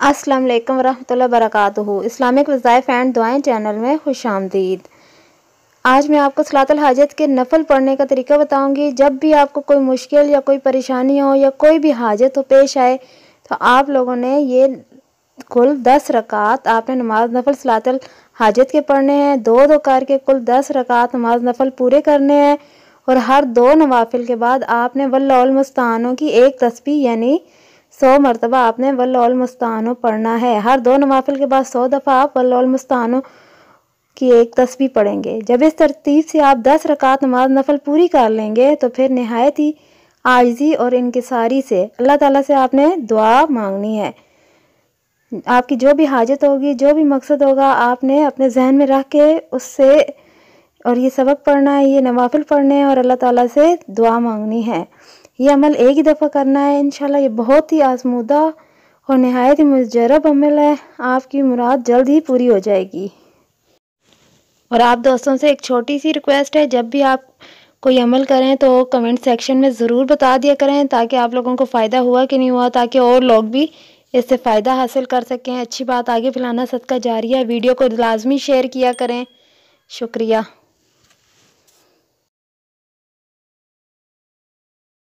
अस्सलाम वालेकुम रहमतुल्लाहि बरकातुहू। इस्लामिक वज़ाइफ एंड दुआएं चैनल में खुशामदीद। आज मैं आपको सलातुल हाजत के नफल पढ़ने का तरीका बताऊंगी। जब भी आपको कोई मुश्किल या कोई परेशानी हो या कोई भी हाजत हो पेश आए तो आप लोगों ने ये कुल 10 रकात आपने नमाज नफल सलातुल हाजत के पढ़ने हैं। दो दो करके कुल 10 रकात नमाज नफल पूरे करने हैं और हर दो नवाफिल के बाद आपने वल्लाहुल मुस्तानो की एक तस्बीह यानी 100 मरतबा आपने वल्लाहुल मुस्तानो पढ़ना है। हर दो नवाफिल के बाद 100 दफ़ा आप वल्लाहुल मुस्तानो की एक तस्बीह पढ़ेंगे। जब इस तरतीब से आप 10 रकात नमाज नफल पूरी कर लेंगे तो फिर नहायत ही आजिज़ी और इनकिसारी से अल्लाह ताला से आपने दुआ मांगनी है। आपकी जो भी हाजत होगी, जो भी मकसद होगा, आपने अपने जहन में रख के उससे और ये सबक पढ़ना है, ये नवाफिल पढ़ने हैं और अल्लाह ताला से दुआ मांगनी है। ये अमल एक ही दफ़ा करना है। इंशाल्लाह ये बहुत ही आजमूदा और नहायत ही मुजर्रब अमल है। आपकी मुराद जल्द ही पूरी हो जाएगी। और आप दोस्तों से एक छोटी सी रिक्वेस्ट है, जब भी आप कोई अमल करें तो कमेंट सेक्शन में ज़रूर बता दिया करें ताकि आप लोगों को फ़ायदा हुआ कि नहीं हुआ, ताकि और लोग भी इससे फ़ायदा हासिल कर सकें। अच्छी बात आगे फैलाना सदका जारिया है। वीडियो को लाजमी शेयर किया करें। शुक्रिया।